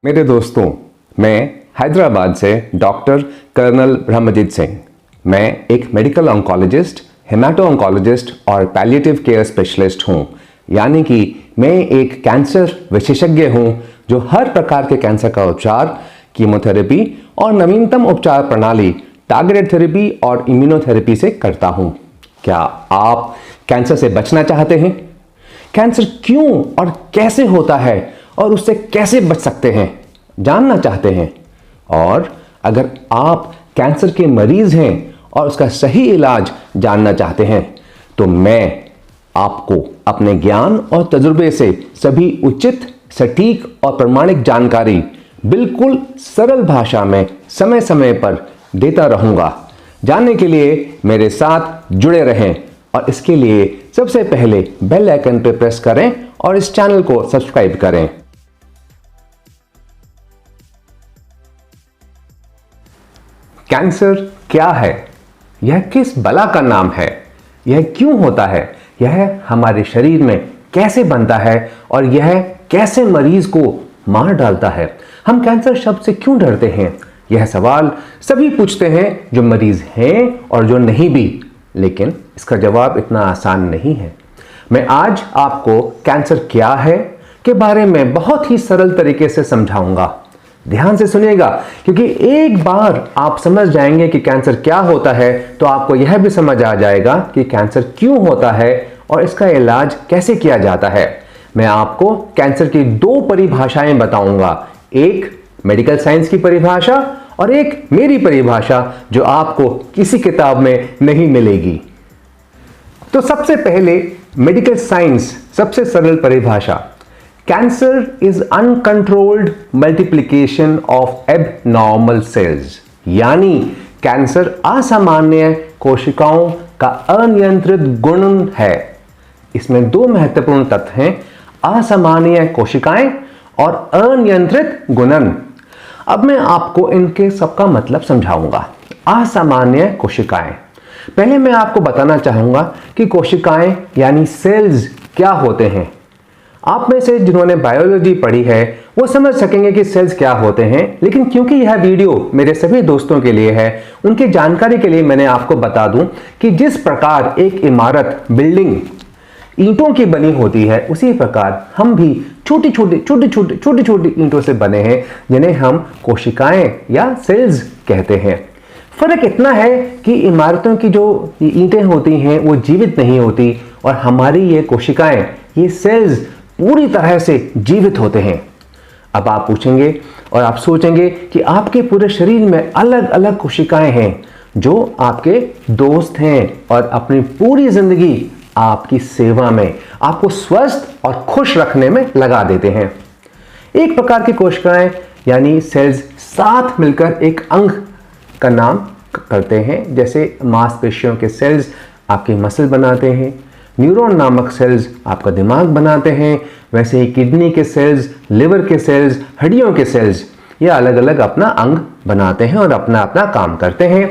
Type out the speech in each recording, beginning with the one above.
मेरे दोस्तों, मैं हैदराबाद से डॉक्टर कर्नल ब्रह्मजीत सिंह। मैं एक मेडिकल ऑन्कोलॉजिस्ट, हेमाटो ऑन्कोलॉजिस्ट और पैलिएटिव केयर स्पेशलिस्ट हूं। यानी कि मैं एक कैंसर विशेषज्ञ हूं जो हर प्रकार के कैंसर का उपचार, कीमोथेरेपी और नवीनतम उपचार प्रणाली टारगेटेड थेरेपी और इम्यूनोथेरेपी से करता हूं। क्या आप कैंसर से बचना चाहते हैं? कैंसर क्यों और कैसे होता है और उससे कैसे बच सकते हैं, जानना चाहते हैं? और अगर आप कैंसर के मरीज हैं और उसका सही इलाज जानना चाहते हैं, तो मैं आपको अपने ज्ञान और तजुर्बे से सभी उचित, सटीक और प्रमाणिक जानकारी बिल्कुल सरल भाषा में समय समय पर देता रहूंगा। जानने के लिए मेरे साथ जुड़े रहें और इसके लिए सबसे पहले बेल आइकन पर प्रेस करें और इस चैनल को सब्सक्राइब करें। कैंसर क्या है? यह किस बला का नाम है? यह क्यों होता है? यह हमारे शरीर में कैसे बनता है और यह कैसे मरीज को मार डालता है? हम कैंसर शब्द से क्यों डरते हैं? यह सवाल सभी पूछते हैं, जो मरीज हैं और जो नहीं भी। लेकिन इसका जवाब इतना आसान नहीं है। मैं आज आपको कैंसर क्या है के बारे में बहुत ही सरल तरीके से समझाऊंगा। ध्यान से सुनिएगा, क्योंकि एक बार आप समझ जाएंगे कि कैंसर क्या होता है तो आपको यह भी समझ आ जाएगा कि कैंसर क्यों होता है और इसका इलाज कैसे किया जाता है। मैं आपको कैंसर की दो परिभाषाएं बताऊंगा, एक मेडिकल साइंस की परिभाषा और एक मेरी परिभाषा जो आपको किसी किताब में नहीं मिलेगी। तो सबसे पहले मेडिकल साइंस, सबसे सरल परिभाषा। Cancer is uncontrolled multiplication of abnormal cells. यानी कैंसर असामान्य कोशिकाओं का अनियंत्रित गुणन है। इसमें दो महत्वपूर्ण तत्व हैं, असामान्य कोशिकाएं और अनियंत्रित गुणन। अब मैं आपको इनके सबका मतलब समझाऊंगा। असामान्य कोशिकाएं, पहले मैं आपको बताना चाहूंगा कि कोशिकाएं यानी सेल्स क्या होते हैं। आप में से जिन्होंने बायोलॉजी पढ़ी है वो समझ सकेंगे कि सेल्स क्या होते हैं, लेकिन क्योंकि यह वीडियो मेरे सभी दोस्तों के लिए है, उनकी जानकारी के लिए मैंने आपको बता दूं कि जिस प्रकार एक इमारत, बिल्डिंग ईंटों की बनी होती है, उसी प्रकार हम भी छोटी छोटी ईंटों से बने हैं, जिन्हें हम कोशिकाएं या सेल्स कहते हैं। फर्क इतना है कि इमारतों की जो ईंटें होती हैं वो जीवित नहीं होती और हमारी ये कोशिकाएं, ये सेल्स पूरी तरह से जीवित होते हैं। अब आप पूछेंगे और आप सोचेंगे कि आपके पूरे शरीर में अलग अलग कोशिकाएं हैं जो आपके दोस्त हैं और अपनी पूरी जिंदगी आपकी सेवा में, आपको स्वस्थ और खुश रखने में लगा देते हैं। एक प्रकार की कोशिकाएं यानी सेल्स साथ मिलकर एक अंग का नाम करते हैं। जैसे मांसपेशियों के सेल्स आपके मसल बनाते हैं, न्यूरॉन नामक सेल्स आपका दिमाग बनाते हैं, वैसे ही किडनी के सेल्स, लिवर के सेल्स, हड्डियों के सेल्स, ये अलग अलग अपना अंग बनाते हैं और अपना अपना काम करते हैं।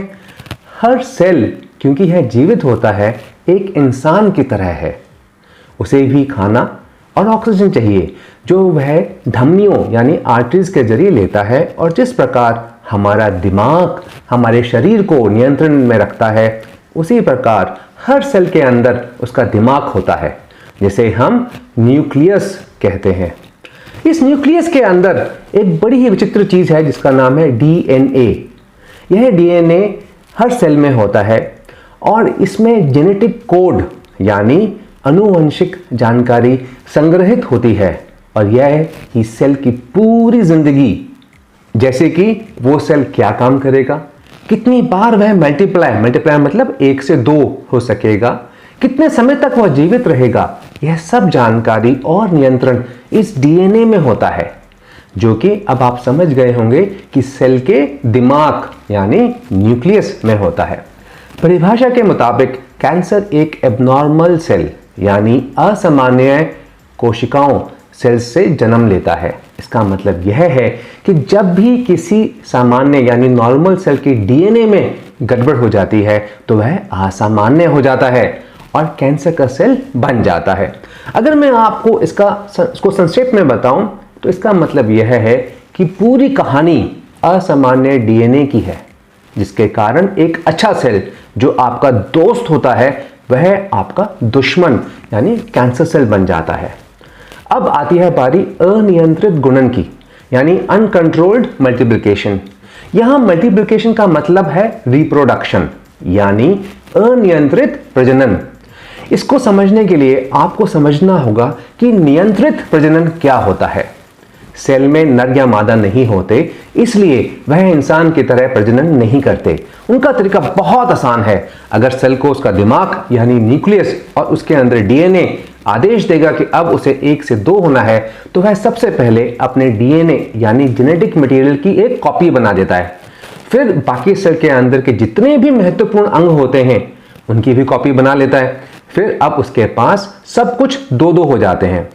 हर सेल, क्योंकि यह जीवित होता है, एक इंसान की तरह है। उसे भी खाना और ऑक्सीजन चाहिए जो वह धमनियों यानी आर्टरीज के जरिए लेता है। और जिस प्रकार हमारा दिमाग हमारे शरीर को नियंत्रण में रखता है, उसी प्रकार हर सेल के अंदर उसका दिमाग होता है, जिसे हम न्यूक्लियस कहते हैं। इस न्यूक्लियस के अंदर एक बड़ी ही विचित्र चीज है जिसका नाम है डीएनए। यह डीएनए हर सेल में होता है और इसमें जेनेटिक कोड यानी आनुवंशिक जानकारी संग्रहित होती है और यह ही सेल की पूरी जिंदगी, जैसे कि वो सेल क्या काम करेगा, कितनी बार वह मल्टीप्लाई मतलब 1 से 2 हो सकेगा, कितने समय तक वह जीवित रहेगा, यह सब जानकारी और नियंत्रण इस डीएनए में होता है, जो कि अब आप समझ गए होंगे कि सेल के दिमाग यानी न्यूक्लियस में होता है। परिभाषा के मुताबिक कैंसर एक एबनॉर्मल सेल यानी असामान्य कोशिकाओं सेल्स से जन्म लेता है। इसका मतलब यह है कि जब भी किसी सामान्य यानी नॉर्मल सेल की डीएनए में गड़बड़ हो जाती है तो वह असामान्य हो जाता है और कैंसर का सेल बन जाता है। अगर मैं आपको इसको संक्षेप में बताऊं तो इसका मतलब यह है कि पूरी कहानी असामान्य डीएनए की है, जिसके कारण एक अच्छा सेल जो आपका दोस्त होता है वह आपका दुश्मन यानी कैंसर सेल बन जाता है। अब आती है बारी अनियंत्रित गुणन की, यानी अनकंट्रोल्ड मल्टीप्लिकेशन। यहां मल्टीप्लिकेशन का मतलब है रिप्रोडक्शन यानी अनियंत्रित प्रजनन। इसको समझने के लिए आपको समझना होगा कि नियंत्रित प्रजनन क्या होता है। सेल में नर या मादा नहीं होते, इसलिए वह इंसान की तरह प्रजनन नहीं करते। उनका तरीका बहुत आसान है। अगर सेल को उसका दिमाग यानी न्यूक्लियस और उसके अंदर डीएनए आदेश देगा कि अब उसे 1 से 2 होना है, तो वह सबसे पहले अपने डीएनए यानी जेनेटिक मटेरियल की एक कॉपी बना देता है। फिर बाकी सेल के अंदर के जितने भी महत्वपूर्ण अंग होते हैं उनकी भी कॉपी बना लेता है। फिर अब उसके पास सब कुछ 2-2 हो जाते हैं।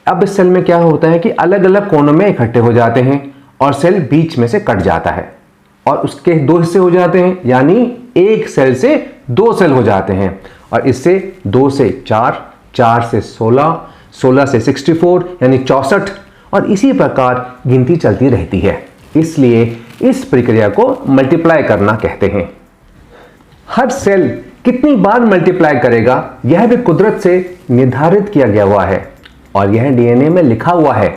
अब इस सेल में क्या होता है कि अलग अलग कोनों में इकट्ठे हो जाते हैं और सेल बीच में से कट जाता है और उसके 2 हिस्से हो जाते हैं, यानी एक सेल से 2 सेल हो जाते हैं। और इससे 2 से 4, 4 से 16, 16 से 64 यानी 64 और इसी प्रकार गिनती चलती रहती है। इसलिए इस प्रक्रिया को मल्टीप्लाई करना कहते हैं। हर सेल कितनी बार मल्टीप्लाई करेगा यह भी कुदरत से निर्धारित किया गया हुआ है और यह डीएनए में लिखा हुआ है।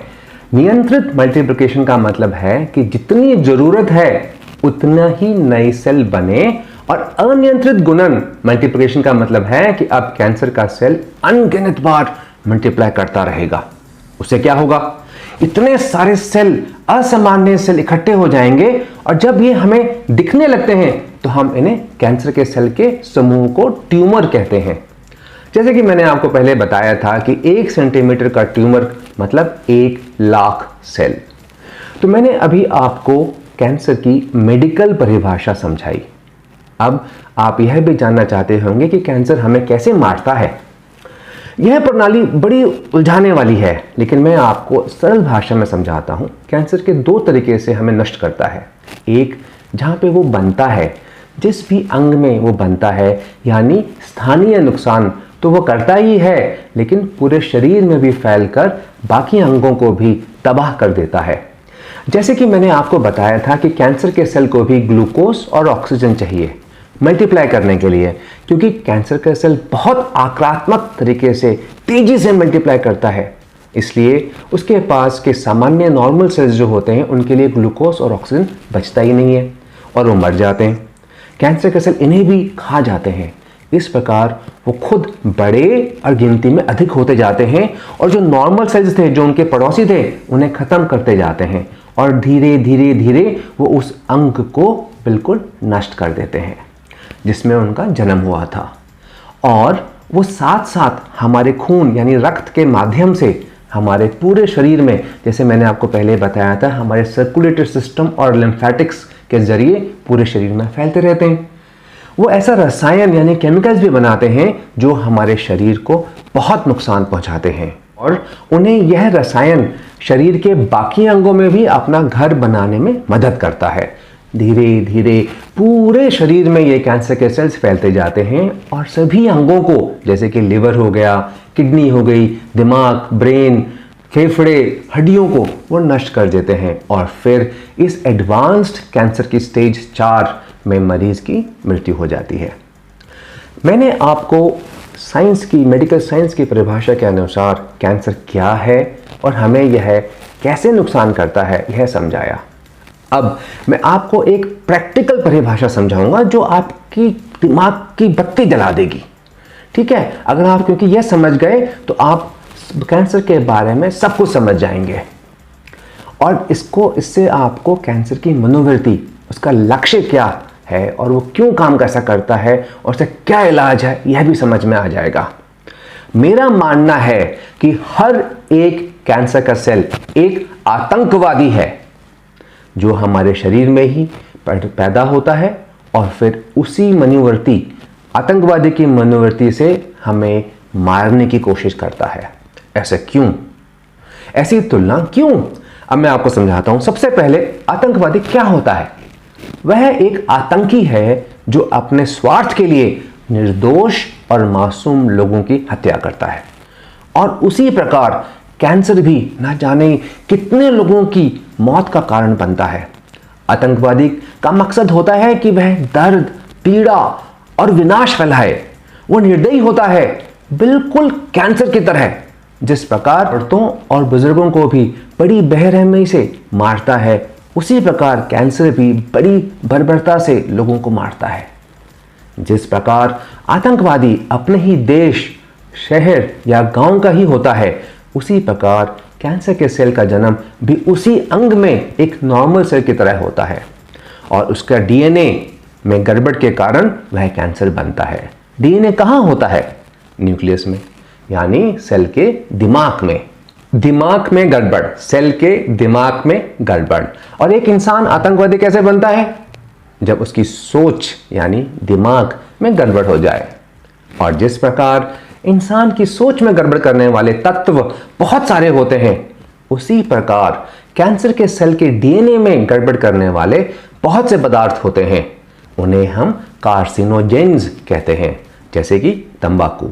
नियंत्रित मल्टीप्लिकेशन का मतलब है कि जितनी जरूरत है उतना ही नई सेल बने, और अनियंत्रित गुणन मल्टीप्लिकेशन का मतलब है कि अब कैंसर का सेल अनगिनत बार मल्टीप्लाई करता रहेगा। उससे क्या होगा, इतने सारे सेल असामान्य सेल इकट्ठे हो जाएंगे और जब ये हमें दिखने लगते हैं तो हम इन्हें कैंसर के सेल के समूह को ट्यूमर कहते हैं। जैसे कि मैंने आपको पहले बताया था कि 1 सेंटीमीटर का ट्यूमर मतलब 1 लाख सेल। तो मैंने अभी आपको कैंसर की मेडिकल परिभाषा समझाई। अब आप यह भी जानना चाहते होंगे कि कैंसर हमें कैसे मारता है। यह प्रणाली बड़ी उलझाने वाली है, लेकिन मैं आपको सरल भाषा में समझाता हूं। कैंसर के 2 तरीके से हमें नष्ट करता है। एक, जहां पे वो बनता है, जिस भी अंग में वो बनता है, यानी स्थानीय नुकसान तो वो करता ही है, लेकिन पूरे शरीर में भी फैलकर बाकी अंगों को भी तबाह कर देता है। जैसे कि मैंने आपको बताया था कि कैंसर के सेल को भी ग्लूकोज और ऑक्सीजन चाहिए मल्टीप्लाई करने के लिए, क्योंकि कैंसर का सेल बहुत आक्रामक तरीके से तेजी से मल्टीप्लाई करता है। इसलिए उसके पास के सामान्य नॉर्मल सेल्स जो होते हैं उनके लिए ग्लूकोज और ऑक्सीजन बचता ही नहीं है और वो मर जाते हैं। कैंसर के सेल इन्हें भी खा जाते हैं। इस प्रकार वो खुद बड़े और गिनती में अधिक होते जाते हैं और जो नॉर्मल सेल्स थे, जो उनके पड़ोसी थे, उन्हें खत्म करते जाते हैं और धीरे धीरे धीरे वो उस अंग को बिल्कुल नष्ट कर देते हैं जिसमें उनका जन्म हुआ था। और वो साथ साथ हमारे खून यानी रक्त के माध्यम से हमारे पूरे शरीर में, जैसे मैंने आपको पहले बताया था, हमारे सर्कुलेटरी सिस्टम और लिम्फेटिक्स के जरिए पूरे शरीर में फैलते रहते हैं। वो ऐसा रसायन यानी केमिकल्स भी बनाते हैं जो हमारे शरीर को बहुत नुकसान पहुंचाते हैं और उन्हें यह रसायन शरीर के बाकी अंगों में भी अपना घर बनाने में मदद करता है। धीरे धीरे पूरे शरीर में ये कैंसर के सेल्स फैलते जाते हैं और सभी अंगों को, जैसे कि लिवर हो गया, किडनी हो गई, दिमाग, ब्रेन, फेफड़े, हड्डियों को वो नष्ट कर देते हैं और फिर इस एडवांस्ड कैंसर की स्टेज 4 में मरीज की मृत्यु हो जाती है। मैंने आपको साइंस की, मेडिकल साइंस की परिभाषा के अनुसार कैंसर क्या है और हमें यह कैसे नुकसान करता है यह समझाया। अब मैं आपको एक प्रैक्टिकल परिभाषा समझाऊंगा जो आपकी दिमाग की बत्ती जला देगी। ठीक है, अगर आप क्योंकि यह समझ गए तो आप कैंसर के बारे में सब कुछ समझ जाएंगे और इससे आपको कैंसर की मनोवृत्ति, उसका लक्ष्य क्या है और वो क्यों काम कैसा करता है और उसका क्या इलाज है यह भी समझ में आ जाएगा। मेरा मानना है कि हर एक कैंसर का सेल एक आतंकवादी है जो हमारे शरीर में ही पैदा होता है और फिर उसी मनोवृत्ति, आतंकवादी की मनोवृत्ति से हमें मारने की कोशिश करता है। ऐसा क्यों? ऐसी तुलना क्यों? अब मैं आपको समझाता हूं। सबसे पहले आतंकवादी क्या होता है? वह एक आतंकी है जो अपने स्वार्थ के लिए निर्दोष और मासूम लोगों की हत्या करता है और उसी प्रकार कैंसर भी ना जाने कितने लोगों की मौत का कारण बनता है। आतंकवादी का मकसद होता है कि वह दर्द, पीड़ा और विनाश फैलाए। वो निर्दयी होता है, बिल्कुल कैंसर की तरह। जिस प्रकार औरतों और बुजुर्गों को भी बड़ी बेरहमी से मारता है, उसी प्रकार कैंसर भी बड़ी बर्बरता से लोगों को मारता है। जिस प्रकार आतंकवादी अपने ही देश, शहर या गांव का ही होता है, उसी प्रकार कैंसर के सेल का जन्म भी उसी अंग में एक नॉर्मल सेल की तरह होता है और उसका डीएनए में गड़बड़ के कारण वह कैंसर बनता है। डीएनए कहाँ होता है? न्यूक्लियस में, यानी सेल के दिमाग में। दिमाग में गड़बड़, सेल के दिमाग में गड़बड़। और एक इंसान आतंकवादी कैसे बनता है? जब उसकी सोच यानी दिमाग में गड़बड़ हो जाए। और जिस प्रकार इंसान की सोच में गड़बड़ करने वाले तत्व बहुत सारे होते हैं, उसी प्रकार कैंसर के सेल के डीएनए में गड़बड़ करने वाले बहुत से पदार्थ होते हैं। उन्हें हम कार्सिनोजेन्स कहते हैं, जैसे कि तंबाकू।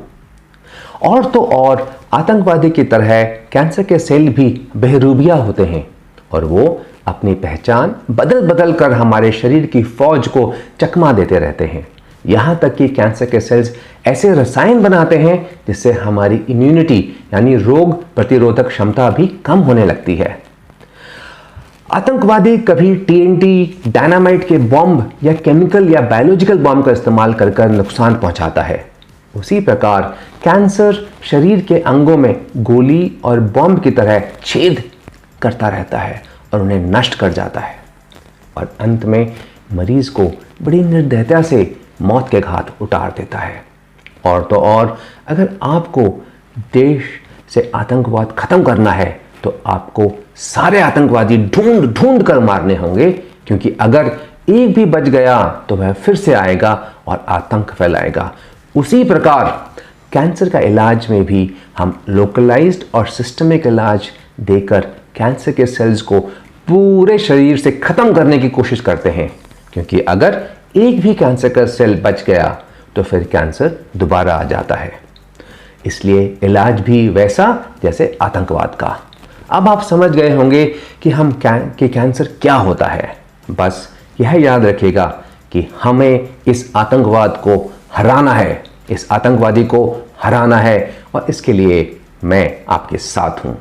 और तो और आतंकवादी की तरह कैंसर के सेल भी बहरूबिया होते हैं और वो अपनी पहचान बदल बदल कर हमारे शरीर की फौज को चकमा देते रहते हैं। यहाँ तक कि कैंसर के सेल्स ऐसे रसायन बनाते हैं जिससे हमारी इम्यूनिटी यानी रोग प्रतिरोधक क्षमता भी कम होने लगती है। आतंकवादी कभी टीएनटी, डायनामाइट के बॉम्ब या केमिकल या बायोलॉजिकल बॉम्ब का इस्तेमाल कर नुकसान पहुंचाता है। उसी प्रकार कैंसर शरीर के अंगों में गोली और बॉम्ब की तरह छेद करता रहता है और उन्हें नष्ट कर जाता है और अंत में मरीज को बड़ी निर्दयता से मौत के घाट उतार देता है। और तो और अगर आपको देश से आतंकवाद खत्म करना है तो आपको सारे आतंकवादी ढूंढ ढूंढ कर मारने होंगे, क्योंकि अगर एक भी बच गया तो वह फिर से आएगा और आतंक फैलाएगा। उसी प्रकार कैंसर का इलाज में भी हम लोकलाइज्ड और सिस्टमिक इलाज देकर कैंसर के सेल्स को पूरे शरीर से खत्म करने की कोशिश करते हैं, क्योंकि अगर एक भी कैंसर का सेल बच गया तो फिर कैंसर दोबारा आ जाता है। इसलिए इलाज भी वैसा जैसे आतंकवाद का। अब आप समझ गए होंगे कि कैंसर क्या होता है। बस यह याद रखिएगा कि हमें इस आतंकवाद को हराना है, इस आतंकवादी को हराना है और इसके लिए मैं आपके साथ हूं।